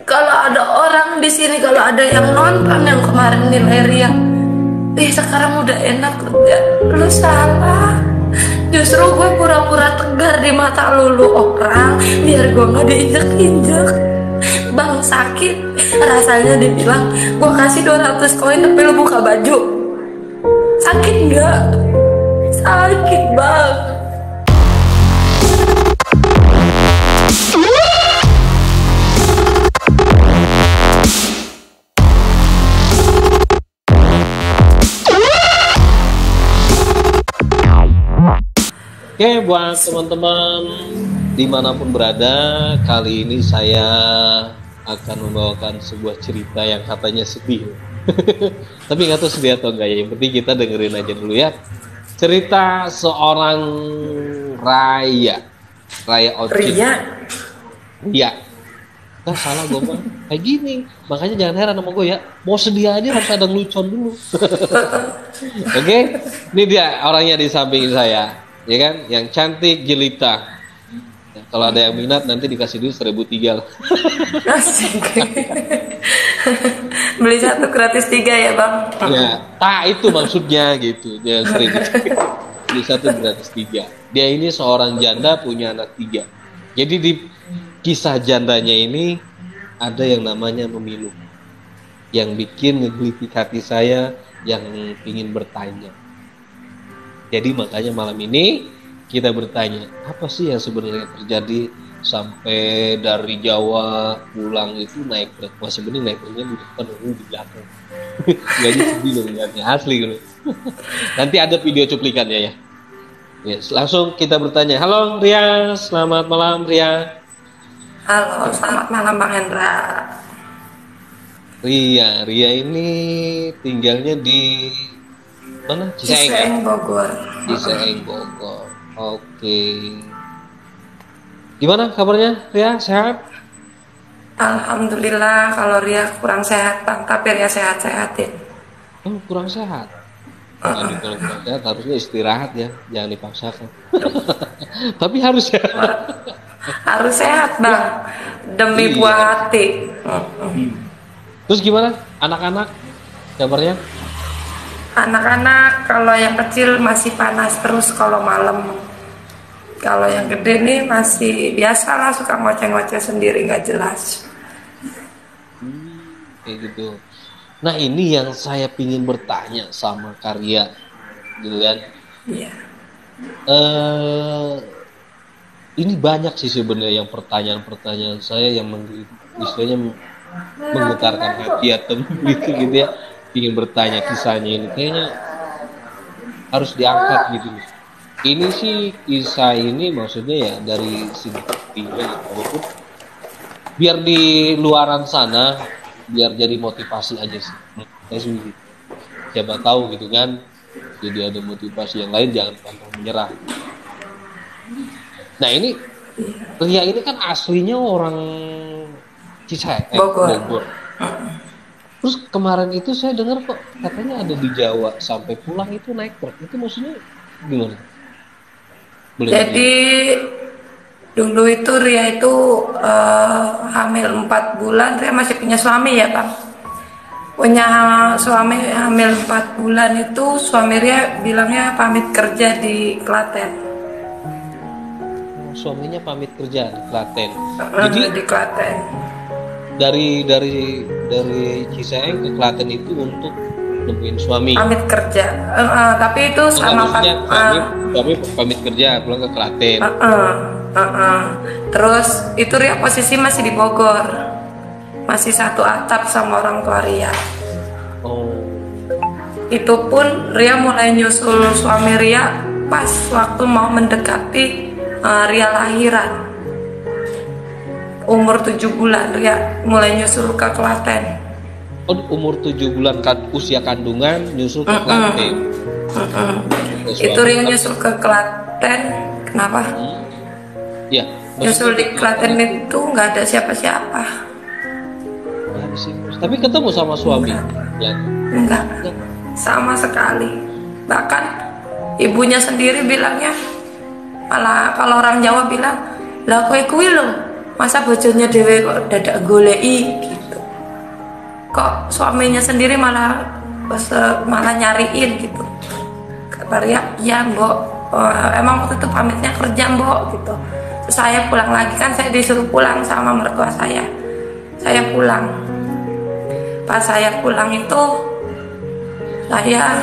Kalau ada orang di sini, kalau ada yang nonton yang kemarin nilai Ria, sekarang udah enak kerja, lu salah. Justru gue pura-pura tegar di mata lu orang biar gue nggak diinjek-injek. Bang sakit rasanya dibilang gue kasih 200 koin tapi lu buka baju. Sakit nggak? Sakit bang. Oke, buat teman-teman dimanapun berada, kali ini saya akan membawakan sebuah cerita yang katanya sedih. Tapi nggak tahu sedih atau enggak ya, yang penting kita dengerin aja dulu ya. Cerita seorang Raya Ocit. Ria. Nah, salah gue mah kayak gini, makanya jangan heran sama gue ya. Mau sedih aja harus ada ngelucon dulu. Oke, ini dia orangnya di samping saya. Ya kan, yang cantik jelita. Ya, kalau ada yang minat nanti dikasih duit 1.003 lah. Asik. Beli satu gratis 3 ya bang. Ya, itu maksudnya gitu. Dia sering beli satu gratis 3. Dia ini seorang janda punya anak 3. Jadi di kisah jandanya ini ada yang namanya memilu, yang bikin ngegelitik hati saya, yang ingin bertanya. Jadi makanya malam ini kita bertanya, apa sih yang sebenarnya terjadi sampai dari Jawa pulang itu naik truk. Wah sebenarnya naik truknya di depan, di belakang. Jadi sedih loh lihatnya, asli loh. Nanti ada video cuplikannya ya. Yes, langsung kita bertanya. Halo Ria, selamat malam Ria. Halo, selamat malam Bang Hendra. Ria ini tinggalnya di mana? Ciseeng Bogor. Ciseeng Bogor. Oke. Gimana kabarnya Ria? Sehat? Alhamdulillah, kalau Ria kurang sehat Bang, tapi Ria sehat-sehatin. Oh, kurang sehat. Aduh, kalau kurang sehat harusnya istirahat ya, jangan dipaksakan. Tapi harus ya. Harus sehat Bang, demi buah hati. Terus gimana anak-anak kabarnya? Anak-anak kalau yang kecil masih panas terus kalau malam. Kalau yang gede nih masih biasalah, suka ngoceh-ngoceh sendiri nggak jelas. Kayak gitu. Nah ini yang saya pingin bertanya sama Karya, gitu kan? Iya. Ini banyak sih sebenarnya yang pertanyaan-pertanyaan saya yang istilahnya menggetarkan hati atau gitu ya. Ingin bertanya kisahnya ini kayaknya harus diangkat gitu. Ini sih kisah ini maksudnya ya dari segi buktinya walaupun biar di luaran sana biar jadi motivasi aja sih. Saya sih siapa tahu gitu kan. Jadi ada motivasi yang lain, jangan pantang menyerah. Nah ini Ria ini kan aslinya orang Ciseeng, Bogor. Terus kemarin itu saya dengar kok katanya ada di Jawa sampai pulang itu naik truk. Itu maksudnya gimana? Jadi dulu itu Ria itu hamil 4 bulan. Ria masih punya suami ya Bang. Punya suami hamil 4 bulan itu suami Ria bilangnya pamit kerja di Klaten. Suaminya pamit kerja di Klaten. Jadi di Klaten. Dari Ciseeng ke Klaten itu untuk nemuin suami. Pamit kerja. Tapi itu sama suami pamit kerja pulang ke Klaten. Terus itu Ria posisi masih di Bogor. Masih satu atap sama orang tua Ria. Oh. Itu pun Ria mulai nyusul suami Ria pas waktu mau mendekati Ria lahiran. Umur 7 bulan Ria mulai nyusul ke Klaten. Oh, umur 7 bulan usia kandungan nyusul ke Klaten. Itu Ria nyusul ke Klaten. Kenapa? Ya. Nyusul di Klaten itu nggak ada siapa-siapa. Tapi ketemu sama suami? Enggak. Sama sekali. Bahkan ibunya sendiri bilangnya, malah kalau orang Jawa bilang, lah kue loh masa bojone dhewe kok dadak goleki gitu, kok suaminya sendiri malah nyariin gitu. Kata Ria, iya mbok, emang waktu itu pamitnya kerja mbok gitu. Terus saya pulang lagi, kan saya disuruh pulang sama mertua saya pulang. Pas saya pulang itu saya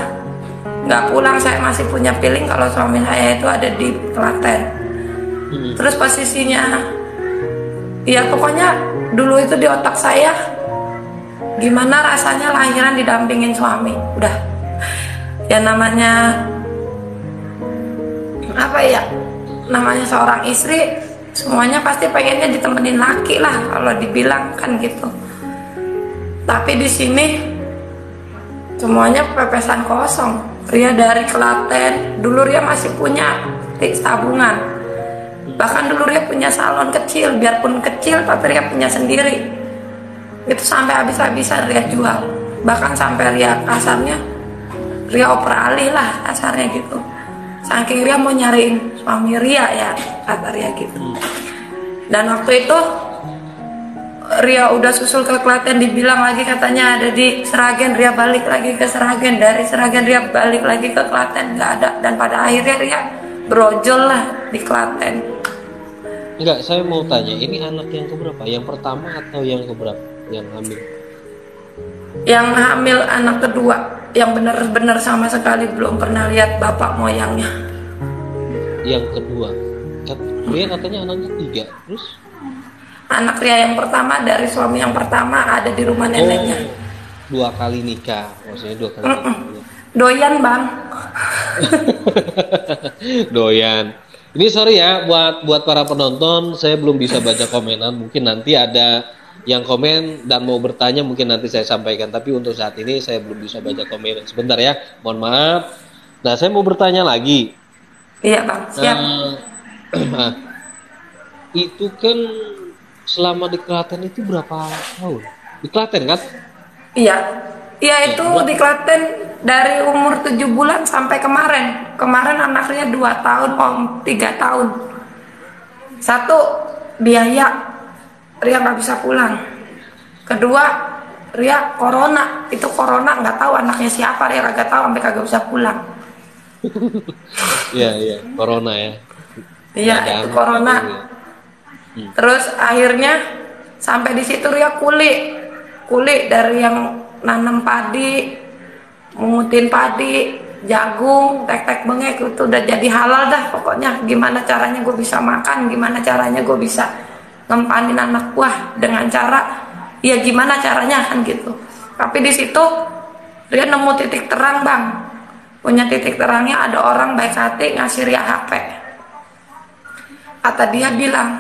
nggak pulang, saya masih punya feeling kalau suami saya itu ada di Klaten. Terus posisinya ya pokoknya dulu itu di otak saya, gimana rasanya lahiran didampingin suami. Udah ya, namanya apa ya, namanya seorang istri semuanya pasti pengennya ditemenin laki lah kalau dibilang kan gitu. Tapi di sini semuanya pepesan kosong. Ria dari Klaten, dulu Ria masih punya tabungan. Bahkan dulu Ria punya salon kecil, biarpun kecil tapi Ria punya sendiri. Itu sampai habis-habisan Ria jual. Bahkan sampai Ria kasarnya Ria oper alih lah kasarnya gitu. Saking Ria mau nyariin suami Ria ya, kata Ria gitu. Dan waktu itu Ria udah susul ke Klaten, dibilang lagi katanya ada di Seragen. Ria balik lagi ke Seragen, dari Seragen Ria balik lagi ke Klaten, nggak ada. Dan pada akhirnya Ria brojol lah di Klaten. Enggak, saya mau tanya, ini anak yang keberapa? Yang pertama atau yang keberapa? Yang hamil? Yang hamil anak kedua, yang benar-benar sama sekali belum pernah lihat bapak moyangnya. Yang kedua, Ria katanya anaknya 3, terus? Anak Ria yang pertama dari suami yang pertama ada di rumah neneknya. 2 kali nikah, maksudnya 2 kali nikah. Doyan bang. Doyan. Ini sorry ya buat para penonton, saya belum bisa baca komenan. Mungkin nanti ada yang komen dan mau bertanya, mungkin nanti saya sampaikan. Tapi untuk saat ini saya belum bisa baca komenan. Sebentar ya, mohon maaf. Nah, saya mau bertanya lagi. Iya bang, siap. Itu kan selama di Klaten itu berapa tahun? Di Klaten kan? Iya itu di Klaten dari umur 7 bulan sampai kemarin. Kemarin anaknya 2 tahun, 3 tahun. Satu, biaya, Ria nggak bisa pulang. Kedua, Ria corona. Itu corona nggak tahu anaknya siapa, Ria nggak tahu sampai kagak bisa pulang. Iya, corona ya. Iya, itu corona. Terus akhirnya sampai di situ Ria kuli dari yang nanam padi, mungutin padi, jagung, tek-tek bengek, itu udah jadi halal dah pokoknya. Gimana caranya gue bisa makan, gimana caranya gue bisa ngempanin anak buah dengan cara ya gimana caranya kan gitu. Tapi di situ Ria nemu titik terang bang, punya titik terangnya, ada orang baik hati ngasih Ria HP. Kata dia bilang,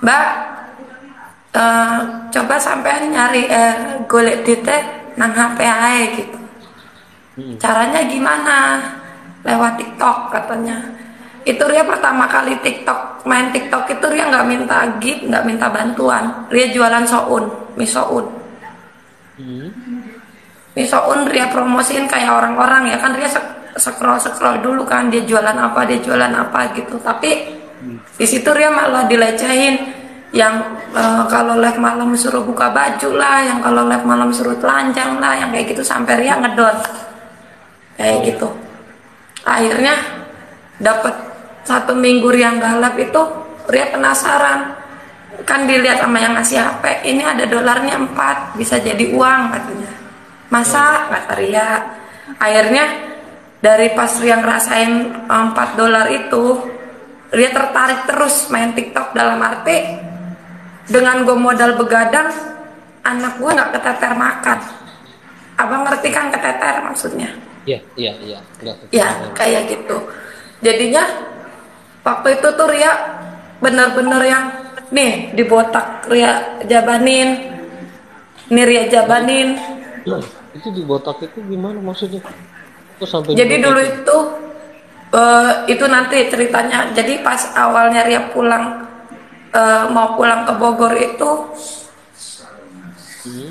Mbak, coba sampean nyari golek dite nang HP ae gitu. Caranya gimana? Lewat TikTok katanya. Itu Ria pertama kali main TikTok itu Ria nggak minta gift, nggak minta bantuan. Ria jualan mie soun. Mie soun Ria promosiin kayak orang-orang ya kan. Ria scroll dulu kan, dia jualan apa gitu. Tapi di situ Ria malah dilecehin, yang kalau live malam suruh buka baju lah, yang kalau live malam suruh telanjang lah, yang kayak gitu sampai Ria ngedon kayak gitu. Akhirnya dapat 1 minggu Ria galap itu, Ria penasaran kan, dilihat sama yang ngasih HP, ini ada dolarnya 4, bisa jadi uang katanya. Masa, kata Ria. Akhirnya dari pas Ria ngerasain $4 itu, Ria tertarik terus main TikTok, dalam arti dengan gue modal begadang, anak gue nggak keteter makan. Abang ngerti kan keteter maksudnya? Iya. Ya kayak gitu. Jadinya waktu itu tuh Ria bener-bener yang nih dibotak Ria jabanin, nih Ria jabanin. Itu dibotak itu gimana maksudnya? Kok sampai jadi dulu itu nanti ceritanya. Jadi pas awalnya Ria pulang, mau pulang ke Bogor itu,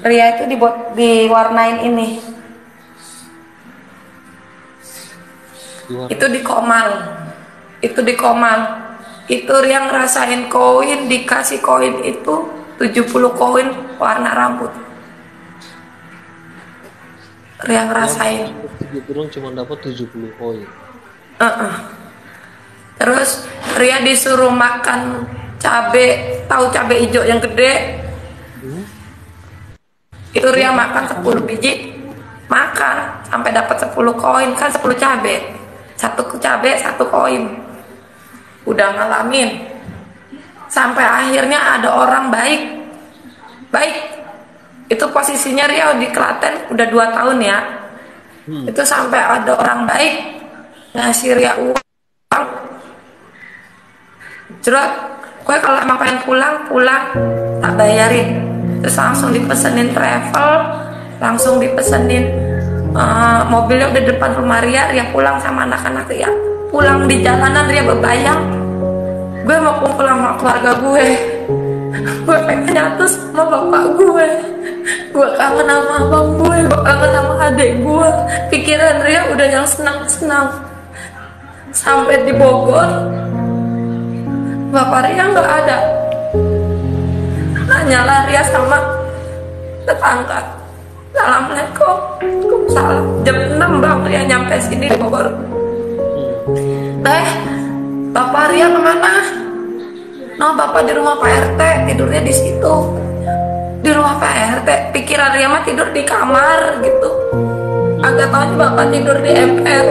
Ria itu diwarnain ini. Itu di Komal. Itu Ria ngerasain koin, dikasih koin itu 70 koin warna rambut. Ria ngerasain. Burung cuma dapat 70 koin. Terus Ria disuruh makan cabe, tahu cabe hijau yang gede? Itu Ria makan 10 biji, makan sampai dapat 10 koin, kan 10 cabe. Satu cabe, 1 koin. Udah ngalamin. Sampai akhirnya ada orang baik. Itu posisinya Ria di Klaten udah 2 tahun ya. Itu sampai ada orang baik ngasih Ria uang. Jerat, gue kalau emang pengen pulang tak bayarin. Terus langsung dipesenin travel, langsung dipesenin mobilnya udah depan rumah Ria pulang sama anak-anak Ria. Pulang di jalanan Ria berbayang, gue mau kumpul sama keluarga gue pengen nyatu sama bapak gue kangen sama abang gue kangen sama adik gue. Pikiran Ria udah yang senang-senang. Sampai di Bogor, bapak Ria nggak ada. Nanyalah Ria sama tetangga, assalamualaikum, waalaikumsalam. Jam 6 bang Ria nyampe sini di Bogor. Bapak Ria kemana? No, bapak di rumah Pak RT, tidurnya di situ. Di rumah Pak RT. Pikiran Ria mah tidur di kamar gitu. Agak taunya bapak tidur di MR.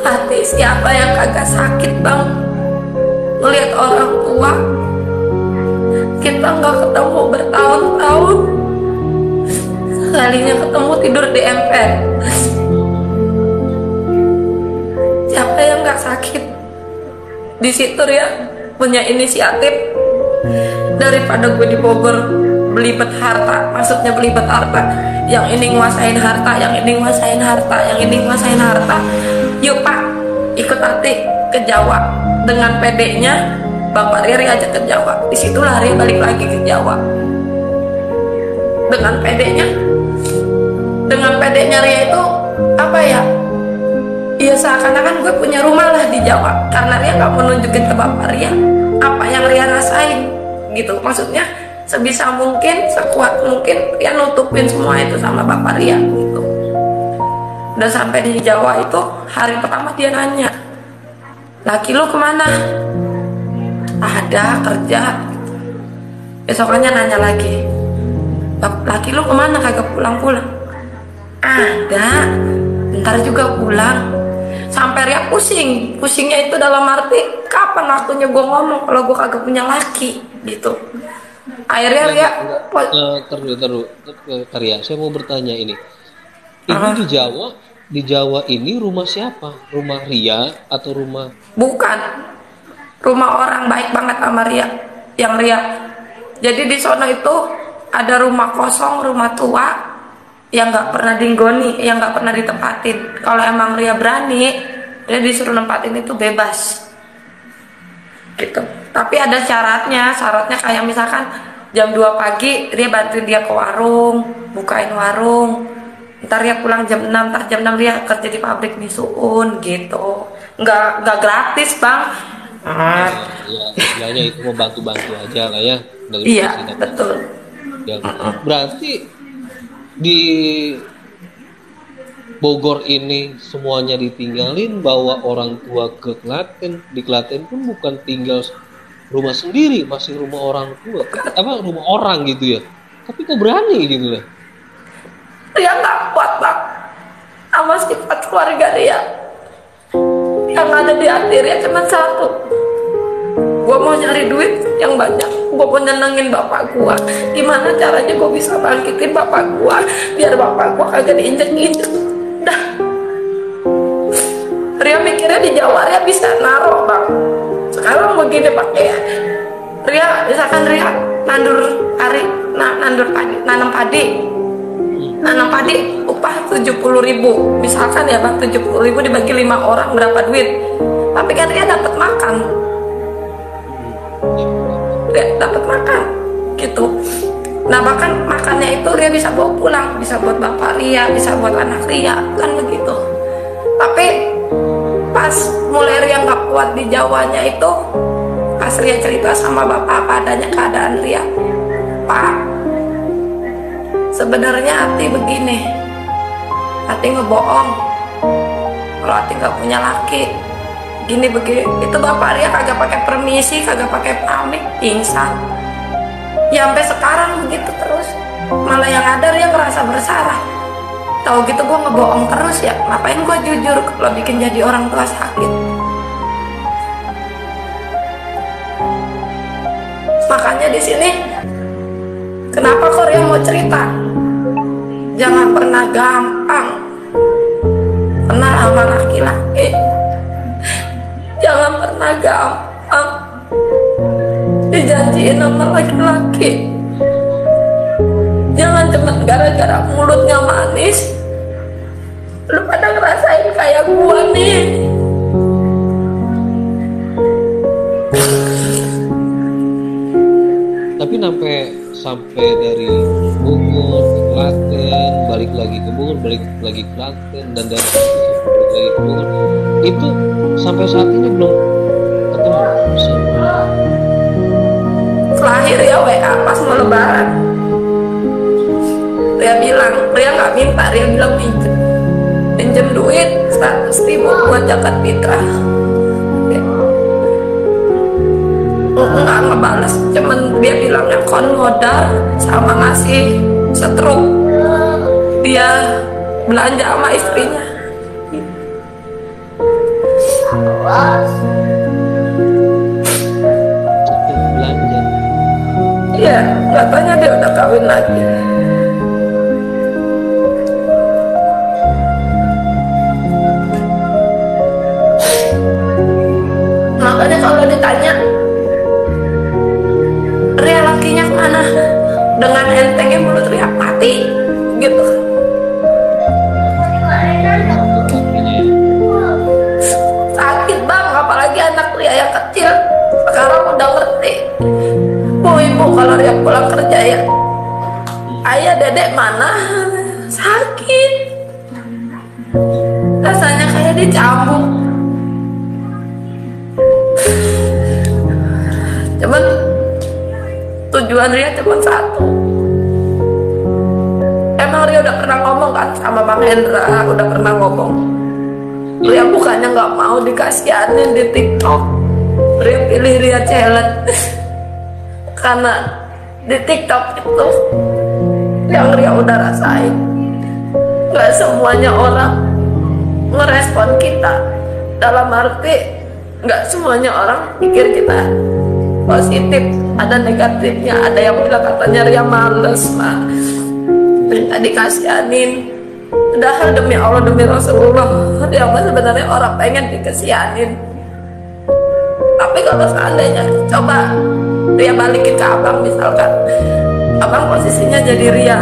Hati siapa yang kagak sakit bang? Ngeliat orang tua kita nggak ketemu bertahun-tahun, sekalinya ketemu tidur di MR. Siapa yang nggak sakit? Di situ ya punya inisiatif, daripada gue di Bogor belibet harta, maksudnya belibet harta, yang ini nguasain harta, yang ini nguasain harta, yang ini nguasain harta. Yuk pak, ikut nanti ke Jawa. Dengan pedenya bapak Ria ajak ke Jawa. Disitulah Ria balik lagi ke Jawa. Dengan pedenya Ria itu apa ya? Ya seakan-akan gue punya rumah lah di Jawa, karena Ria gak mau nunjukin ke bapak Ria apa yang Ria rasain gitu. Maksudnya sebisa mungkin, sekuat mungkin Ria nutupin semua itu sama bapak Ria gitu. Udah sampai di Jawa itu, hari pertama dia nanya, laki lu kemana? Ada kerja. Besokannya nanya lagi, laki lu kemana kagak pulang-pulang? Ada, bentar juga pulang. Sampai Ria pusingnya itu dalam arti kapan waktunya gue ngomong kalau gue kagak punya laki gitu. Akhirnya Ria terus Ria, saya mau bertanya ini di Jawa ini rumah siapa? Rumah Ria atau rumah? Bukan, rumah orang baik banget sama Ria, yang Ria. Jadi di sono itu ada rumah kosong, rumah tua yang nggak pernah dinggoni, yang nggak pernah ditempatin. Kalau emang Ria berani, dia disuruh nempatin itu bebas gitu. Tapi ada syaratnya kayak misalkan jam 2 pagi Ria bantuin dia ke warung, bukain warung. Ntar Ria pulang jam 6, ntar jam 6 Ria kerja di pabrik misuun gitu. Nggak gratis bang. Ya, istilahnya itu mau bantu-bantu aja lah ya. Iya betul. Ya, berarti di Bogor ini semuanya ditinggalin, bawa orang tua ke Klaten. Di Klaten pun bukan tinggal rumah sendiri, masih rumah orang tua, rumah orang gitu ya. Tapi kok berani gitu lah? Ria nggak kuat bang sama sifat keluarga Ria. Yang ada di hati Ria cuma satu, gue mau nyari duit yang banyak, gue mau nyenengin bapak gue. Gimana caranya gue bisa bangkitin bapak gue biar bapak gue kagak diinjek-injek. Dah, Ria mikirnya di Jawa Ria bisa naruh bang. Sekarang begini pakai ya, Ria misalkan Ria nanam padi upah 70.000 misalkan ya bang, 70.000 dibagi 5 orang berapa duit? Tapi kan Ria dapat makan gitu. Nah bahkan makannya itu Ria bisa bawa pulang, bisa buat bapak Ria, bisa buat anak Ria, kan begitu. Tapi pas mulai Ria nggak kuat di Jawanya itu, pas Ria cerita sama bapak apa adanya keadaan Ria, Pak, sebenarnya hati begini, hati ngebohong, kalau hati nggak punya laki, gini begini. Itu bapak Ria kagak pakai permisi, kagak pakai pamit, pingsan. Ya sampai sekarang begitu terus. Malah yang ada Ria ngerasa bersalah. Tahu gitu gue ngebohong terus ya. Ngapain gue jujur kalau bikin jadi orang tua sakit. Makanya di sini kenapa kok Ria mau cerita? Jangan pernah gampang kenal sama laki-laki. Jangan pernah gampang dijanjiin sama laki-laki. Jangan cuma gara-gara mulutnya manis lu pada ngerasain kayak gua nih. Tapi sampai dari Bogor ke Klaten, balik lagi ke Bogor, balik lagi ke Klaten, dan dari situ balik lagi ke Bogor, itu sampai saat ini belum ketemu. Terakhir ya WA pas mau lebaran, Ria bilang, Ria nggak minta, Ria bilang pinjem duit 100.000 buat zakat fitrah. Nggak ngebales, cuman dia bilangnya kon modal sama ngasih setruk dia belanja sama istrinya. Belanja. Iya, katanya dia udah kawin lagi. Makanya kalau ditanya Ria lakinya kemana, dengan entengnya mulut Ria mati gitu. Sakit bang, apalagi anak Ria yang kecil sekarang udah ngerti. Bu ibu kalau Ria pulang kerja ya, ayah dedek mana, sakit, rasanya kayak dicambuk. Cuman tujuan Ria cuma satu. Emang Ria udah pernah ngomong kan sama Bang Hendra, udah pernah ngomong. Ria bukannya nggak mau dikasihanin di TikTok, Ria pilih Ria challenge. Karena di TikTok itu yang Ria udah rasain, nggak semuanya orang ngerespon kita. Dalam arti nggak semuanya orang pikir kita positif, ada negatifnya. Ada yang bilang katanya Ria males mah, minta dikasihanin. Padahal demi Allah, demi Rasulullah, Ria mah sebenarnya orang pengen dikasihanin. Tapi kalau seandainya coba Ria balikin ke abang, misalkan abang posisinya jadi Ria,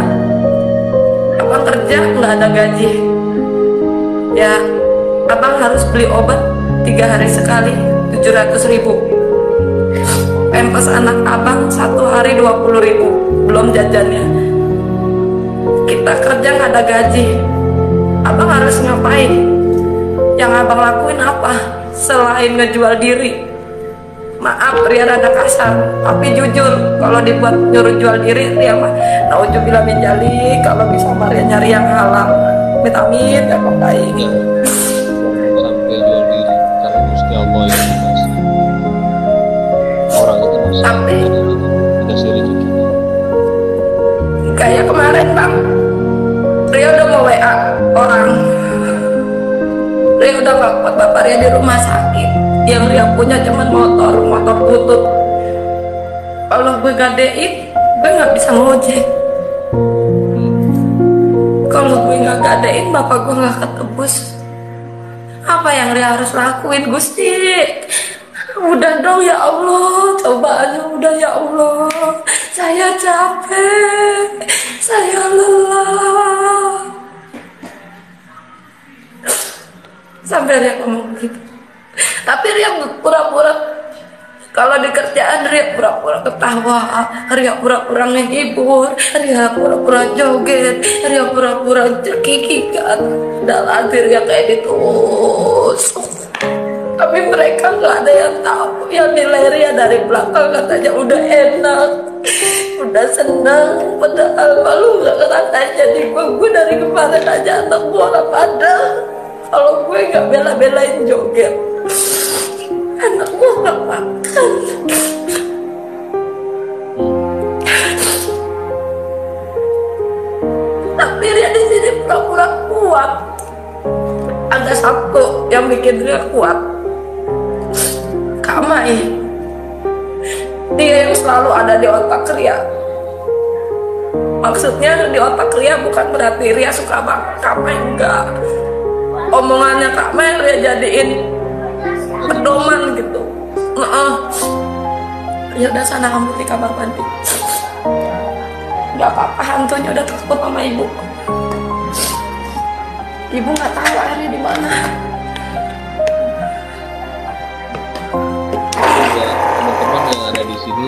abang kerja nggak ada gaji, ya abang harus beli obat 3 hari sekali 700.000. Pempes anak abang 1 hari 20.000, belum jajannya. Kita kerja nggak ada gaji, abang harus ngapain? Yang abang lakuin apa selain ngejual diri? Maaf Ria rada kasar, tapi jujur kalau dibuat nyuruh jual diri Ria mah nauzubillah min dzalik. Kalau bisa Ria nyari yang halal, amit-amit ya kok kayak ini. Sampai jual diri karena Gusti Allah yang kasih. Orang itu masih Tapi dikasih rezeki. kayak kemarin bang, Ria udah mau WA orang, Ria udah gak kuat, bapak Ria di rumah sakit. Yang Ria punya cuman motor butut. Kalau gue gadein, gue gak bisa ngojek. Kalau gue gak gadein, bapak gue gak ketebus. Apa yang Ria harus lakuin, Gusti? Udah dong ya Allah, cobaannya udah ya Allah. Saya capek, saya lelah. Sampai Ria ngomong gitu. Tapi Ria pura-pura Kalau di kerjaan Ria pura-pura ketawa, Ria pura-pura ngehibur, Ria pura-pura joget, Ria pura-pura cekikikan. Dan Ria kayak ditusuk. Tapi mereka nggak ada yang tahu. Yang nilai Ria dari belakang katanya udah enak, udah senang. Padahal malu nggak katanya di gue dari kemarin aja anak gue nggak pada. Kalau gue nggak bela-belain joget, anak gue nggak makan. Tapi Ria di sini pura-pura kuat. Ada satu yang bikin Ria kuat, Kak Mai. Dia yang selalu ada di otak Ria. Maksudnya di otak Ria bukan berarti Ria suka banget Kak Mai, enggak. Omongannya Kak Mai Ria jadiin pedoman gitu. Ya udah sana kamu di kamar mandi. Gak apa-apa, hantunya udah takut sama ibu. Ibu nggak tahu airnya di mana. Ya, teman-teman yang ada di sini,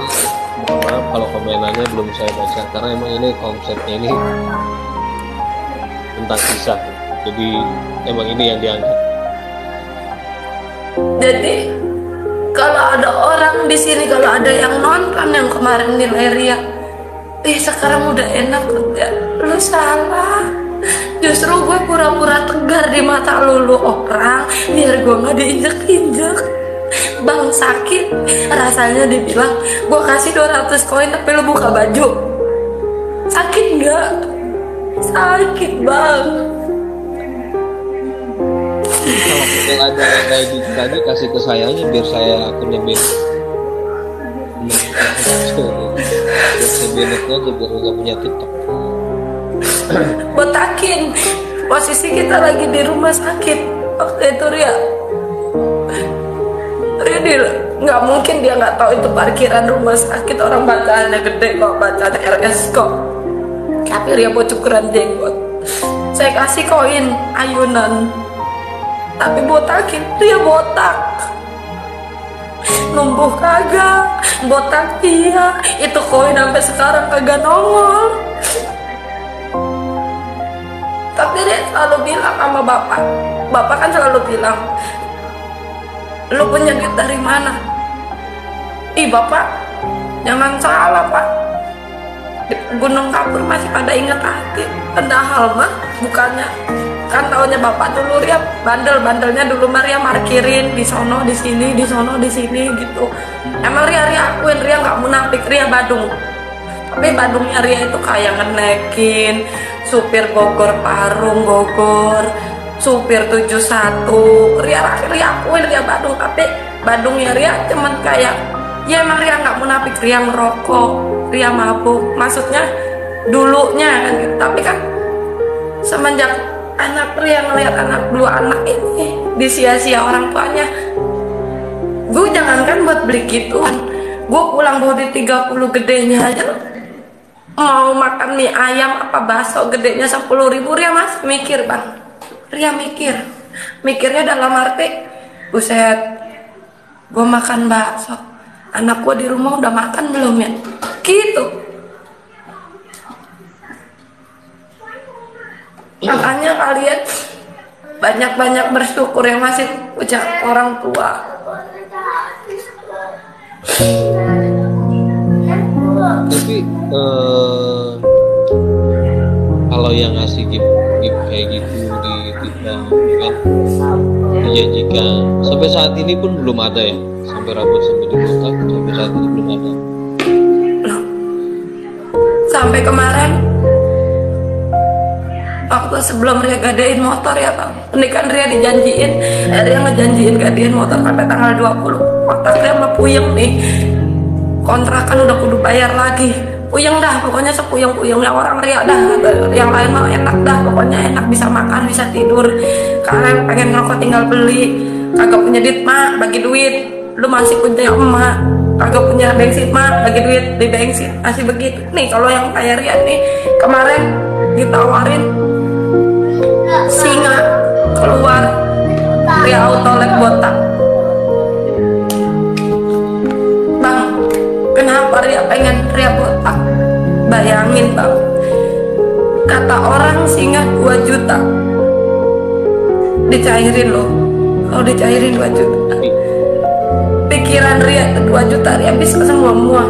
mohon maaf kalau komenannya belum saya baca karena emang ini konsepnya ini tentang kisah. Jadi emang ini yang diangkat. Jadi kalau ada orang di sini, kalau ada yang nonton yang kemarin nilai Ria, sekarang udah enak kerja, lu salah. Justru gue pura-pura tegar di mata lu orang biar gue nggak diinjek-injek. Bang sakit rasanya dibilang gue kasih 200 koin tapi lu buka baju. Sakit nggak? Sakit bang. Kalau ada yang kayak gitu tadi kasih ke sayanya biar saya akunnya biar sebenarnya aja biar nggak punya TikTok. Botakin, posisi kita lagi di rumah sakit waktu itu Ria nggak mungkin dia nggak tahu itu parkiran rumah sakit, orang bacaannya gede kok, bacaannya RS kok. Tapi Ria mau cukuran jenggot, saya kasih koin ayunan, tapi botakin, dia botak. Numbuh kagak, botak iya, itu koin sampai sekarang kagak nongol. Tapi dia selalu bilang sama bapak kan selalu bilang, lu punya duit dari mana? Ih bapak, jangan salah pak, di Gunung Kapur masih pada inget hati. Padahal mah bukannya, kan taunya bapak dulu Ria bandelnya dulu Ria markirin di sono di sini, di sono di sini gitu. Emang Ria akuin Ria nggak munafik, Ria Badung. Tapi Badungnya Ria itu kayak ngenekin supir Bogor Parung Bogor, supir 71. Ria akuin Ria Badung, tapi Badungnya Ria cuman kayak, ya emang Ria nggak munafik, Ria ngerokok, Ria mabuk, maksudnya dulunya kan gitu. Tapi kan semenjak anak Ria ngeliat dua anak ini disia-sia orang tuanya, gue jangankan buat beli gituan, gue pulang bawa di 30 gedenya aja mau makan mie ayam apa bakso gedenya 10.000, Ria masih mikir bang. Ria mikirnya dalam arti, buset, gue makan bakso, anak gue di rumah udah makan belum ya, gitu. Makanya kalian banyak-banyak bersyukur yang masih punya orang tua. Tapi kalau yang ngasih gift kayak gitu di TikTok kan dijanjikan, sampai saat ini pun belum ada ya, sampai rambut sampai dibotak sampai saat ini belum ada. Sampai kemarin waktu sebelum Ria gadein motor ya bang, ini kan Ria dijanjiin, Ria ngejanjiin gadein motor sampai tanggal 20. Otak Ria mah puyeng nih, kontrakan udah kudu bayar lagi, puyeng dah pokoknya, sepuyeng-puyengnya orang Ria dah. Yang lain mah enak dah, pokoknya enak, bisa makan bisa tidur. Kalian pengen ngerokok tinggal beli, kagak punya duit mak bagi duit, lu masih punya emak, kagak punya bensin mak bagi duit di bensin, masih begitu nih. Kalau yang kayak Ria nih kemarin ditawarin singa keluar Ria Autolek botak, Bayangin bang, kata orang singa 2 juta dicairin loh. Kalau dicairin 2 juta, pikiran Ria 2 juta Ria bisa semua,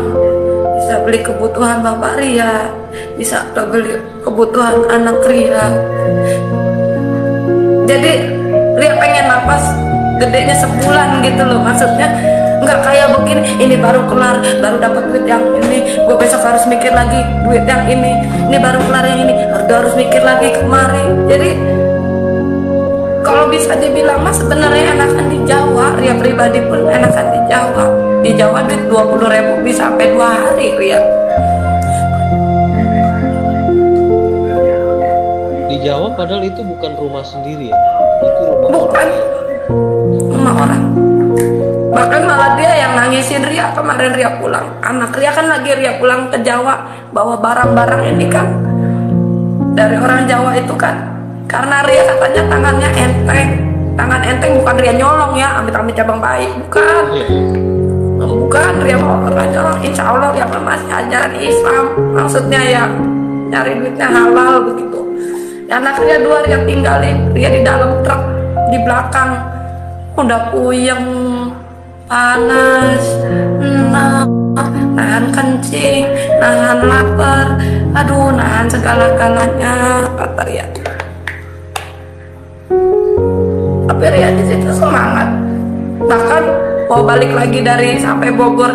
bisa beli kebutuhan bapak Ria, bisa beli kebutuhan anak Ria. Jadi Ria pengen napas gedenya sebulan gitu loh, maksudnya nggak kayak begini, ini baru kelar, baru dapat duit yang ini, gue besok harus mikir lagi duit yang ini baru kelar yang ini, harus mikir lagi kemarin. Jadi kalau bisa dibilang mas sebenarnya enakan di Jawa, Ria pribadi pun enakan di Jawa. Di Jawa duit 20.000 bisa sampai 2 hari Ria. Di Jawa padahal itu bukan rumah sendiri ya, itu rumah bukan rumah orang. Bahkan malah dia yang nangisin Ria kemarin Ria pulang. Anak Ria kan lagi Ria pulang ke Jawa, bawa barang-barang ini kan dari orang Jawa itu kan. Karena Ria katanya tangannya enteng. Tangan enteng bukan Ria nyolong ya, amit-amit cabang baik, bukan. Bukan Ria mau orang nyolong. Insya Allah Ria masih ajaran Islam. Maksudnya ya nyari duitnya halal begitu. Anak Ria 2 Ria tinggalin, Ria di dalam truk di belakang. Udah puyeng, panas, nahan kencing, nahan lapar, aduh nahan segala-galanya kata Ria. Tapi Ria di situ semangat, bahkan mau balik lagi dari sampai Bogor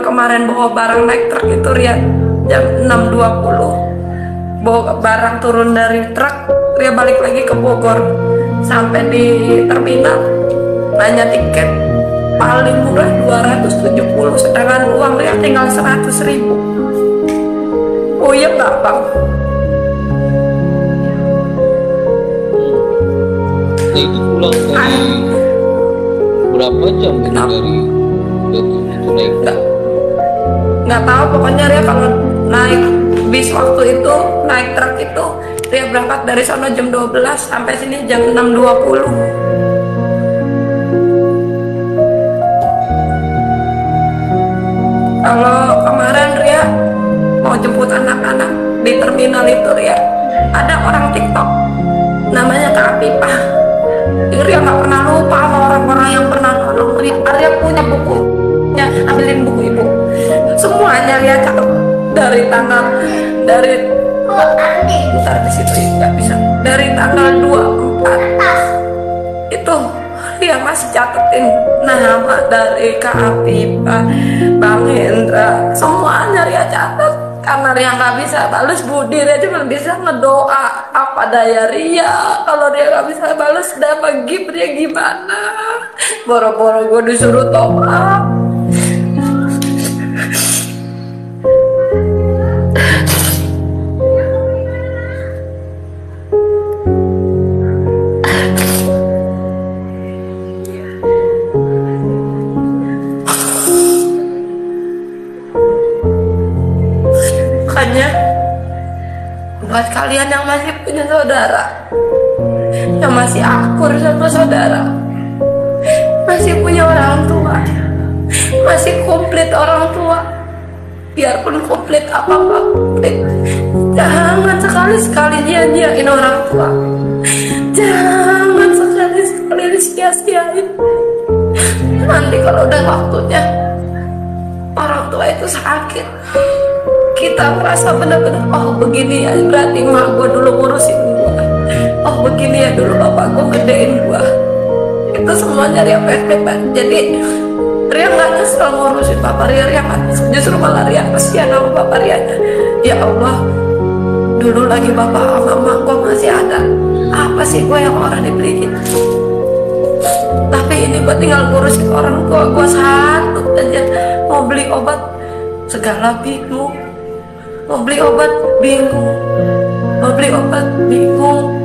kemarin bawa barang naik truk itu Ria jam 6.20 bawa barang turun dari truk, Ria balik lagi ke Bogor, sampai di terminal nanya tiket paling murah 270, sedangkan uang Ria tinggal 100.000. Oh iya nggak bang? Nah, itu pulang dari berapa jam gitu dari itu naik? Nggak tahu, pokoknya Ria kalau naik bis waktu itu, naik truk itu Ria berangkat dari sana jam 12 sampai sini jam 6.20. Kalau kemarin Ria mau jemput anak-anak di terminal itu Ria, ada orang TikTok namanya Kak Pipah. Ria nggak pernah lupa sama orang-orang yang pernah nolong Ria. Ria punya bukunya, ambilin buku ibu. Semuanya Ria catat dari tanggal bentar di situ nggak bisa. Dari tanggal 24 itu Ria masih catetin nama dari Kak Pipah, Bang Hendra, semuanya Ria catat. Karena Ria nggak bisa balas budi, Ria cuma bisa ngedoa. Apa daya Ria, kalau Ria nggak bisa balas dapat gift Ria gimana? Boro-boro gue disuruh tobat. Makanya buat kalian yang masih punya saudara, yang masih akur sama saudara, masih punya orang tua, masih komplit orang tua, biarpun komplit apa-apa komplit, jangan sekali-sekali nyanyiin orang tua, jangan sekali-sekali sia-siain. Nanti kalau udah waktunya orang tua itu sakit, kita merasa benar-benar, oh begini ya berarti mak gue dulu ngurusin gue, oh begini ya dulu bapak gue gedein gue. Itu semuanya Ria baik-baik. Jadi Ria nggak nyesel ngurusin bapak Ria, Ria nggak nyesel, justru malah Ria kasihan sama bapak Ria. Ya Allah, dulu lagi bapak sama mak gue masih ada, apa sih gue yang orang dibeliin, tapi ini gue tinggal ngurusin orang tua gue satu aja. Mau beli obat segala bingung, mau beli obat bingung, mau beli obat bingung,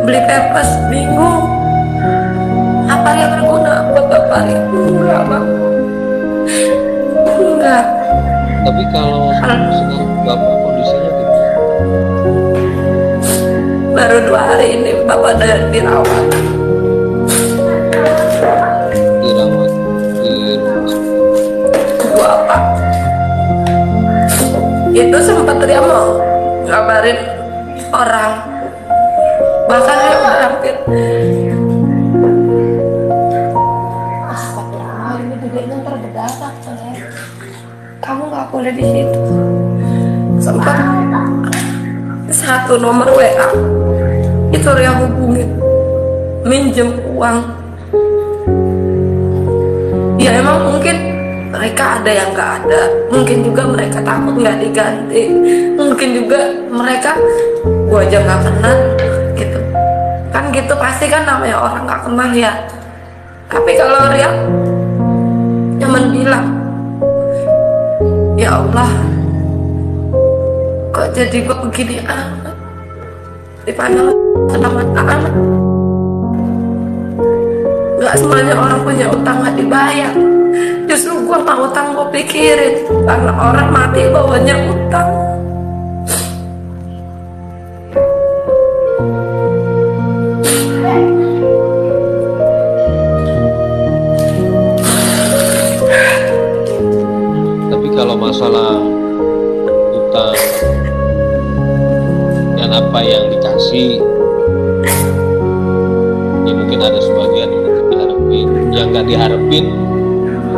beli pepes bingung. Apa yang berguna buat bapak Ria? Enggak bang, enggak. Tapi kalau sekarang bapak kondisinya gimana? Baru 2 hari ini bapak udah dirawat. Dirawat di rumah Gua apa? itu sempat dia mau ngabarin orang, bahkan dia udah hampir ini dedeknya terbedadak, kamu nggak boleh di situ. Sempat satu nomor WA itu Ria hubungin minjem uang. Ya emang mungkin mereka ada yang nggak ada, mungkin juga mereka takut nggak diganti, mungkin juga mereka gua aja nggak kenal gitu kan, gitu pasti kan namanya orang nggak kenal ya. Tapi kalau Ria cuman bilang, ya Allah kok jadi gua begini amat, dipandang selamat amat. Gak semuanya orang punya utang gak dibayar. Justru gue mau utang gue pikirin, karena orang mati bawanya utang. Tapi kalau masalah utang dan apa yang dikasih, ya mungkin ada sebagian yang nggak diharapin,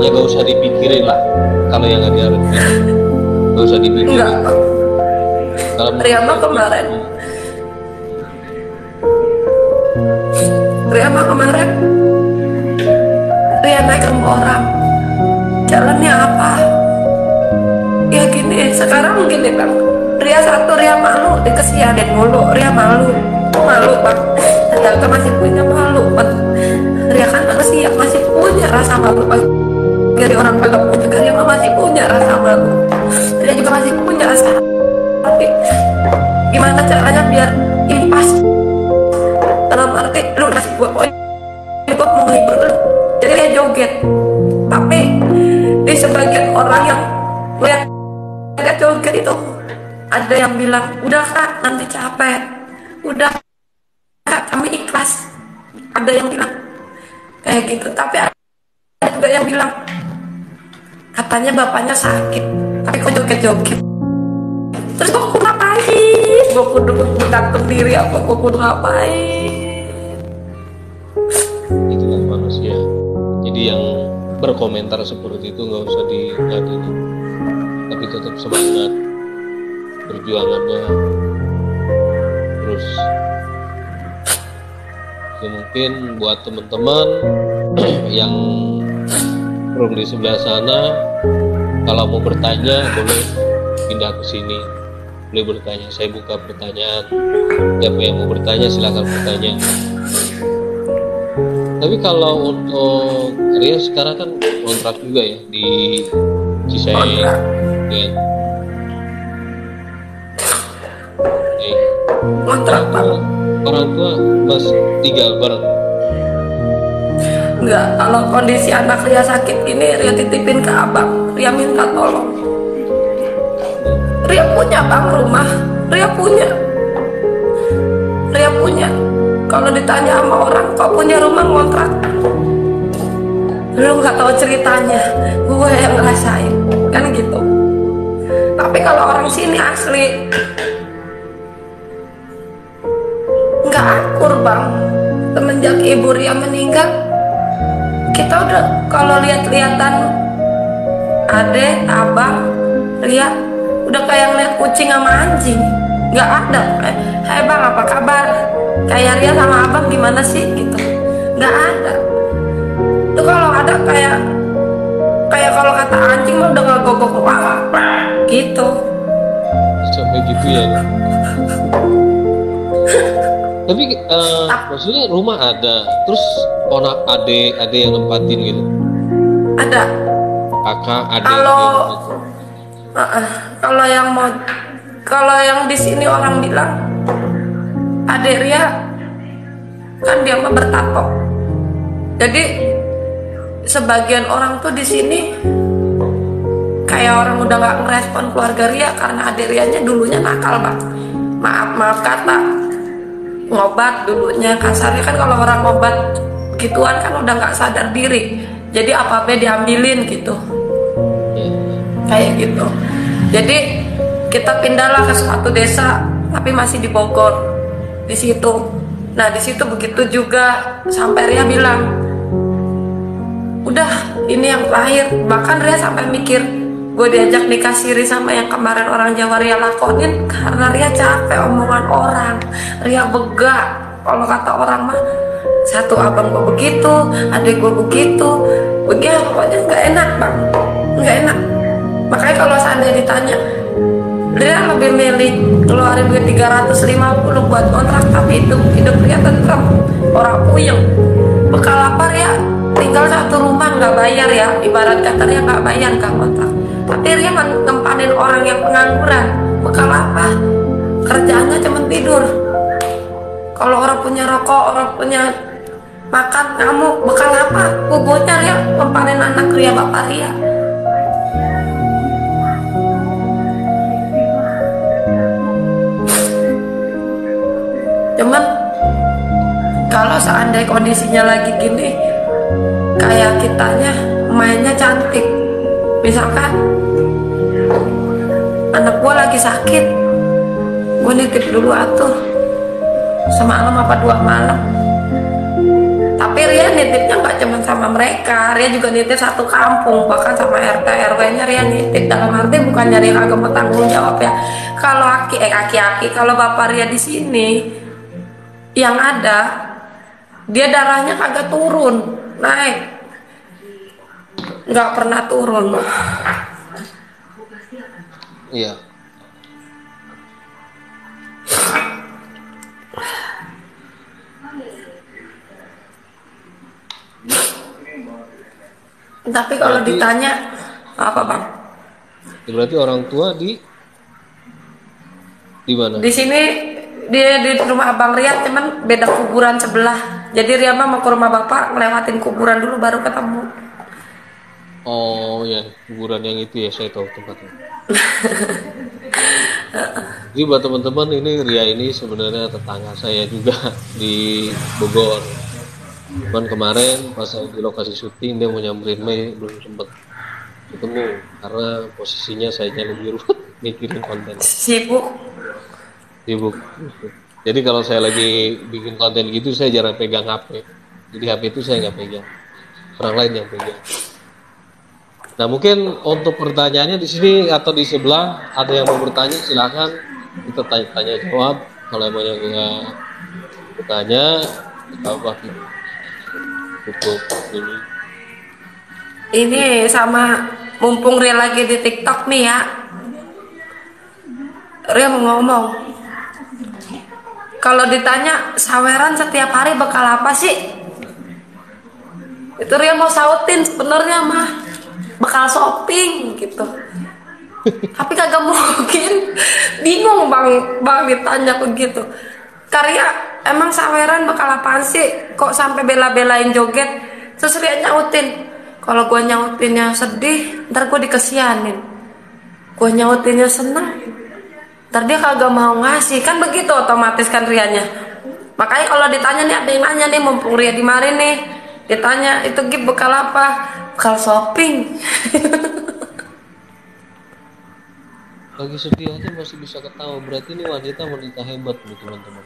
ya gak usah dipikirin lah. Kalau yang nggak diharapin gak usah dipikirin. Kalau Riyama kemarin Ria naik ke orang, jalannya apa ya gini. Sekarang gini bang, Ria satu, Ria malu dikesianin mulu, Ria malu bang. Tetangga masih punya malu bang. Ria kan manusia, masih punya rasa malu bang. Dari orang kagak punya, Ria masih punya rasa malu. Ria juga masih punya rasa. Tapi gimana caranya biar impas? Dalam arti lu kasih gue poin, gue mau ngibur lu, jadi dia joget. Tapi di sebagian orang yang lihat dia joget itu, ada yang bilang udah kak nanti capek, udah kak kami ikhlas. Ada yang bilang kayak gitu. Tapi ada juga yang bilang katanya bapaknya sakit, tapi kok joget-joget. Terus gue kudu ngapain? Gue kudu bergantung diri apa? Gue kudu ngapain? Itulah manusia. Jadi yang berkomentar seperti itu nggak usah diladeni, tapi tetap semangat perjuangannya. Terus ya mungkin buat teman-teman yang room di sebelah sana, kalau mau bertanya boleh pindah ke sini, boleh bertanya. Saya buka pertanyaan, siapa yang mau bertanya silakan bertanya. Tapi kalau untuk Ria sekarang kan kontrak juga ya di Cisaeng ya. Kontrak orang tua mas tinggal bareng. Enggak, kalau kondisi anak Ria sakit ini, Ria titipin ke abang. Ria minta tolong. Ria punya bang rumah, Ria punya. Kalau ditanya sama orang, kok punya rumah ngontrak? Lu nggak tahu ceritanya, gue yang ngerasain, kan gitu. Tapi kalau orang sini asli nggak akur bang. Semenjak ibu Ria meninggal, kita udah kalau lihat-lihatan ade, abang, Ria udah kayak ngeliat kucing sama anjing. Nggak ada. Hai bang, apa kabar? Kayak Ria sama abang gimana sih gitu? Nggak ada. Itu kalau ada kayak kalau kata anjing mah udah ngegogok gitu. Sampai gitu ya. Tapi maksudnya rumah ada, terus onak ade yang nempatin gitu. Ada. Kakak, ade. Kalau yang di sini orang bilang adek Ria kan dia mah bertato. Jadi sebagian orang tuh di sini kayak orang udah nggak ngerespon keluarga Ria karena adek Rianya dulunya nakal bang. Maaf kata, ngobat dulunya kasarnya kan, kalau orang ngobat gituan kan udah nggak sadar diri. Jadi apa-apa diambilin gitu. Kayak gitu. Jadi Kita pindahlah ke suatu desa, tapi masih di Bogor, di situ. Nah di situ begitu juga, sampai Ria bilang, udah ini yang terakhir. Bahkan Ria sampai mikir, gue diajak nikah siri sama yang kemarin orang Jawa Ria lakonin karena Ria capek omongan orang, Ria begak. Kalau kata orang mah, satu abang gue begitu, adik gue begitu, begitu pokoknya nggak enak bang, nggak enak. Makanya kalau seandainya ditanya, Ria lebih milih ngeluarin duit 350 buat kontrak, tapi hidup Ria tentram, orang puyeng. Bekal apa Ria? Tinggal satu rumah nggak bayar ya, ibarat kata Ria nggak bayar nggak kontrak. Tapi Ria ngempanin orang yang pengangguran, bekal apa? Kerjaannya cuma tidur. Kalau orang punya rokok, orang punya makan, ngamuk, bekal apa? Kubunya Ria ngempanin anak Ria, bapak Ria. Cuman kalau seandainya kondisinya lagi gini, kayak kitanya mainnya cantik, misalkan anak gue lagi sakit, gue nitip dulu atuh semalam apa 2 malam. Tapi Ria nitipnya nggak cuma sama mereka, Ria juga nitip satu kampung, bahkan sama RT RW-nya Ria nitip. Dalam arti bukan nyari kagak mau tanggung jawab ya. Kalau aki-aki, kalau bapak Ria di sini yang ada, dia darahnya kagak turun, naik, nggak pernah turun. Iya. Tapi kalau ditanya apa bang? Berarti orang tua di mana? Di sini dia di rumah abang Ria, cuman beda kuburan sebelah. Jadi Ria mah mau ke rumah bapak, ngelewatin kuburan dulu baru ketemu. Oh ya, kuburan yang itu ya, saya tahu tempatnya. Jadi buat teman-teman, ini Ria ini sebenarnya tetangga saya juga di Bogor. Cuman kemarin pas saya di lokasi syuting, dia mau nyamperin Mei, belum sempet ketemu karena posisinya saya lagi mikirin konten. Sibuk. Jadi kalau saya lagi bikin konten gitu, saya jarang pegang HP. Jadi HP itu saya nggak pegang, orang lain yang pegang. Nah mungkin untuk pertanyaannya di sini atau di sebelah ada yang mau bertanya, silakan kita tanya jawab. Kalau emang yang nggak bertanya, kita bakal tutup ini. Ini sama mumpung Ria lagi di TikTok nih ya, Ria mau ngomong. Kalau ditanya saweran setiap hari bekal apa sih? Itu Ria mau sautin sebenarnya mah bekal shopping gitu. Tapi kagak mungkin, bingung bang ditanya begitu. Karya emang saweran bekal apaan sih? Kok sampai bela-belain joget? Terus Ria nyautin, kalau gue nyautinnya sedih, ntar gue dikesianin. Gue nyautinnya seneng, ntar dia kagak mau ngasih. Kan begitu otomatis kan Rianya. Makanya kalau ditanya nih, ada yang nanya nih, mumpung Ria di mari nih, ditanya itu Gip bekal apa? Bekal shopping. Lagi sedih aja masih bisa ketawa, berarti ini wanita hebat nih teman-teman.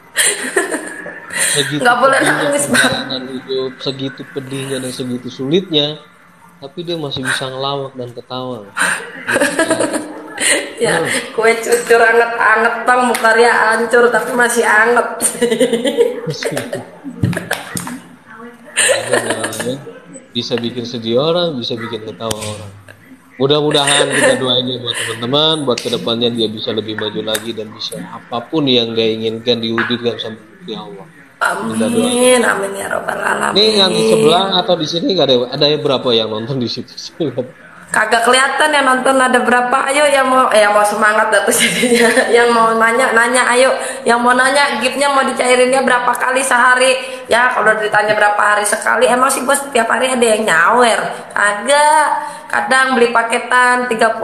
Segitu Nggak boleh nangis perjalanan hidup, segitu pedihnya dan segitu sulitnya, tapi dia masih bisa ngelawak dan ketawa. Ya, kue cucur anget-anget bang, muka Ria hancur tapi masih anget. Bisa bikin sedih orang, bisa bikin ketawa orang. Mudah-mudahan kita doain ya buat teman-teman, buat kedepannya dia bisa lebih maju lagi dan bisa apapun yang dia inginkan diwujudkan sampai di Allah. Amin, amin ya robbal alamin. Nih yang di sebelah atau di sini nggak ada berapa yang nonton di situ? Kagak kelihatan yang nonton ada berapa. Ayo yang mau semangat datu jadinya. Yang mau nanya ayo. Yang mau nanya giftnya mau dicairinnya berapa kali sehari. Ya kalau ditanya berapa hari sekali, emang sih bos setiap hari ada yang nyawer. Kagak. Kadang beli paketan 30.000,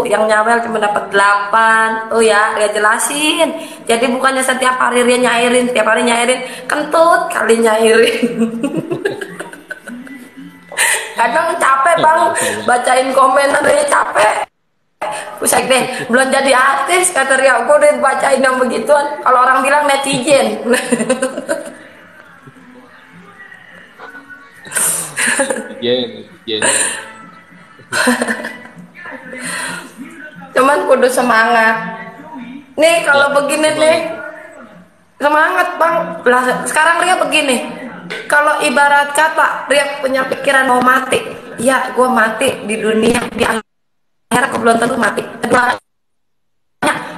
yang nyawer cuma dapat 8. Oh ya, Ria jelasin. Jadi bukannya setiap hari Ria nyairin, setiap hari nyairin, kentut kali nyairin. Kadang capek bang, bacain komen adanya capek. Usai deh, belum jadi artis kata Ria. Gue udah bacain yang begituan. Kalau orang bilang netizen. Netizen. Cuman kudu semangat. Nih kalau begini nih, semangat bang. Lah sekarang Ria begini. Kalau ibarat kata Ria punya pikiran mau mati, ya gue mati di dunia, di akhirat gue belum tentu mati. Kedua,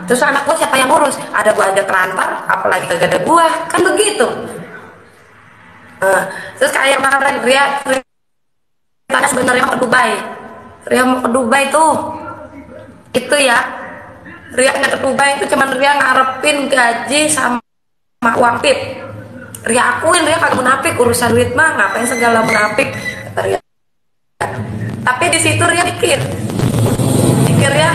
terus anak gue siapa yang ngurus? Ada gue aja kelantar, apalagi kagak ada gue, kan begitu. Terus kayak kemarin Ria sebenarnya mau ke Dubai. Ria mau ke Dubai tuh, itu ya. Ria nggak ke Dubai itu cuman Ria ngarepin gaji sama uang tip. Ria akuin Ria kagak munafik, urusan duit mah ngapain segala munafik, kata Ria. Tapi di situ Ria pikir ya,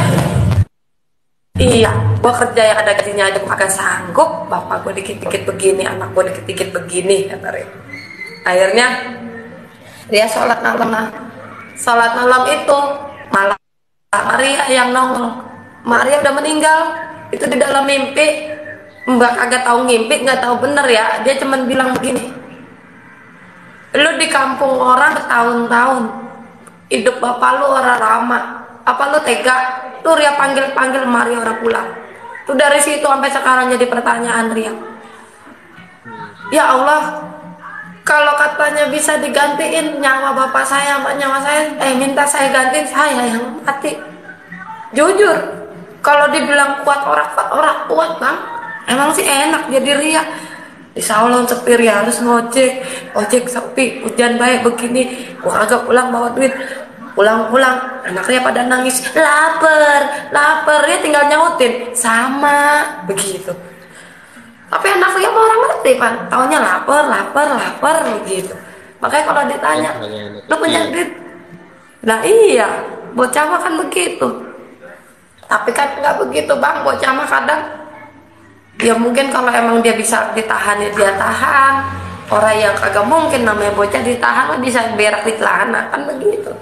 iya, gua kerja yang ada gajinya aja agak sanggup, bapak gua dikit-dikit begini, anak gua dikit-dikit begini, kata Ria. Akhirnya Ria sholat malam itu malah Maria yang nongol. Maria udah meninggal, itu di dalam mimpi. Mbak agak tahu ngimpi, nggak tahu bener ya. Dia cuman bilang begini, lu di kampung orang bertahun-tahun, hidup bapak lu orang lama, apa lu tega? Lu Ria panggil Maria orang pulang. Tuh dari situ sampai sekarang jadi pertanyaan Ria. Ya Allah, kalau katanya bisa digantiin nyawa bapak saya sama nyawa saya, minta saya gantiin saya yang mati. Jujur, kalau dibilang kuat orang kuat bang. Emang sih enak jadi Ria. Di salon sepi Ria harus ojek sepi, hujan baik begini. Gua agak pulang bawa duit. Pulang anaknya pada nangis, lapar Ria tinggal nyautin sama begitu. Tapi anak Ria mau orang ngerti pan, taunya lapar begitu. Makanya kalau ditanya, lu punya duit? Nah iya, bocah mah kan begitu. Tapi kan nggak begitu bang, bocah mah kadang ya mungkin kalau emang dia bisa ditahan ya dia tahan. Orang yang kagak mungkin namanya bocah ditahan lah bisa berak di celana kan begitu.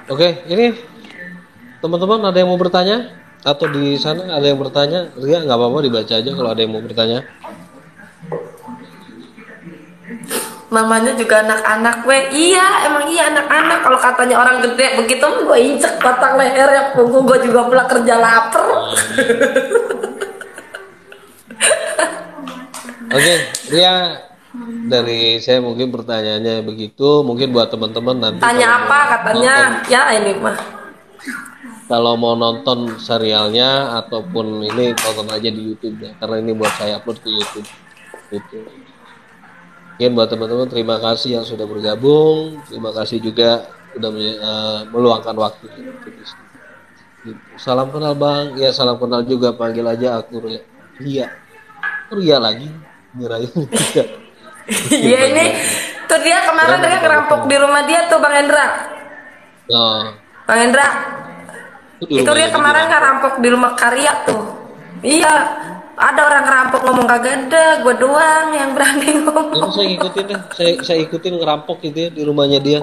Oke, ini teman-teman ada yang mau bertanya atau di sana ada yang bertanya? Ria nggak apa-apa dibaca aja kalau ada yang mau bertanya. Mamanya juga anak-anak iya emang iya anak-anak. Kalau katanya orang gede begitu gue injek batang leher ya punggung gue juga pulang kerja lapar. Oke, Ria, dari saya mungkin pertanyaannya begitu. Mungkin buat teman-teman nanti tanya apa katanya nonton, ya ini mah kalau mau nonton serialnya ataupun ini tonton aja di YouTube ya, karena ini buat saya upload ke YouTube gitu. Mungkin buat teman-teman terima kasih yang sudah bergabung, terima kasih juga sudah meluangkan waktu gitu. Salam kenal bang, ya salam kenal juga, panggil aja aku Ria lagi ngirain Ria. Iya ini tuh dia kemarin dia ngerampok di rumah dia tuh Bang Hendra. Bang Hendra itu dia kemarin ngerampok di rumah Karya tuh. Iya, ada orang ngerampok ngomong kagak ada, gue doang yang berani ngomong. Jadi saya ikutin deh, saya ikutin ngerampok gitu ya di rumahnya dia.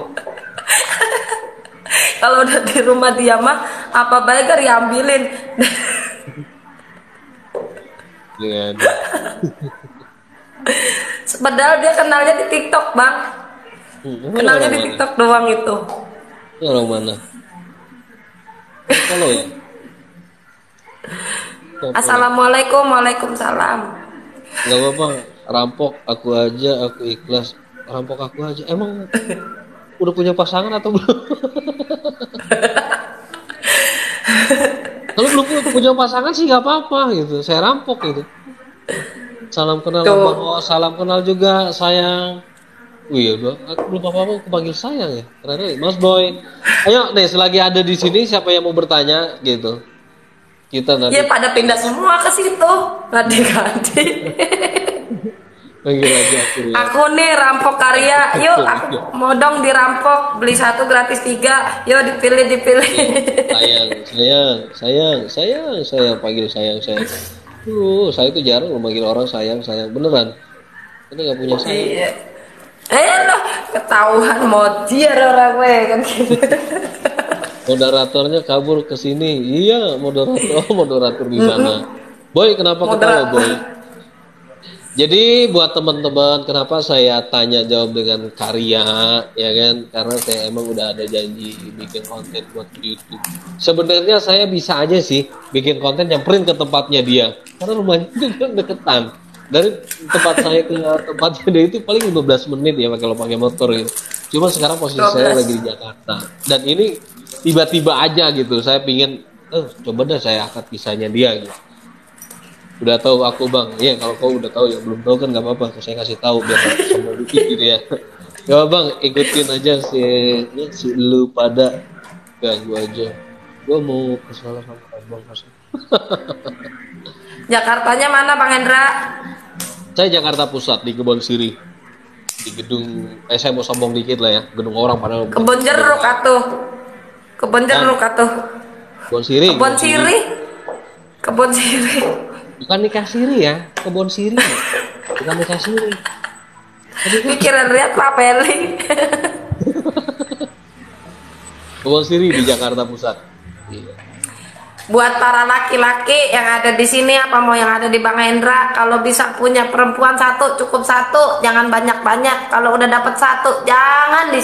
Kalau udah di rumah dia mah apa baik diambilin. Iya. Padahal dia kenalnya di TikTok bang. Kenalnya di TikTok doang itu. Orang mana? Halo ya. Assalamualaikum, waalaikumsalam. Gak apa-apa, rampok aku aja, aku ikhlas. Rampok aku aja. Emang udah punya pasangan atau belum? Kalau belum punya pasangan sih gak apa-apa gitu. Saya rampok gitu. Salam kenal bang. Oh, salam kenal juga sayang. Wih, belum apa-apa aku panggil sayang ya. Keren Mas Boy. Ayo deh, selagi ada di sini siapa yang mau bertanya gitu. Kita nanti. Ya pada pindah semua ke situ. Ganti-ganti. Panggil aja aku ya. Aku nih rampok Karya. Yuk, aku mau dong dirampok, beli 1 gratis 3. Yuk dipilih. Sayang, panggil sayang. Saya itu jarang memanggil orang sayang beneran. Ini nggak punya sayang. Iya. Loh, ketahuan mojier orang gue kan gitu. Moderatornya kabur ke sini. Iya, moderator di sana. Boy, kenapa ketawa, Moderator. Boy? Jadi buat teman-teman, kenapa saya tanya jawab dengan karya, ya kan? Karena saya emang udah ada janji bikin konten buat YouTube. Sebenarnya saya bisa aja sih bikin konten nyamperin ke tempatnya dia, karena rumahnya itu kan deketan. Dari tempat saya ke tempatnya dia itu paling 15 menit ya kalau pakai motor gitu. Cuma sekarang posisi saya 12. lagi di Jakarta, dan ini tiba-tiba aja gitu. Saya pingin, coba deh saya angkat kisahnya dia gitu. Udah tahu aku bang, iya kalau kau udah tahu, yang belum tahu kan nggak apa-apa, saya kasih tahu biar sama dikit gitu ya. Ya bang, ikutin aja si lu pada ganggu aja. Gua mau kesalahan sama abang Hasan. Jakartanya mana Bang Hendra? Saya Jakarta Pusat di Kebon Siri, di gedung. Saya mau sombong dikit lah ya, gedung orang padahal Kebon jeruk atuh. Kebon jeruk atuh. Kebon Siri. Kebon siri. Kebon siri. Bukan nikah siri ya, Kebon Siri. Bukan nikah siri. Pikiran lihat papeling. Kebon Siri di Jakarta Pusat. Iya. Buat para laki-laki yang ada di sini apa mau yang ada di Bang Hendra, kalau bisa punya perempuan satu cukup satu, jangan banyak-banyak. Kalau udah dapat satu jangan di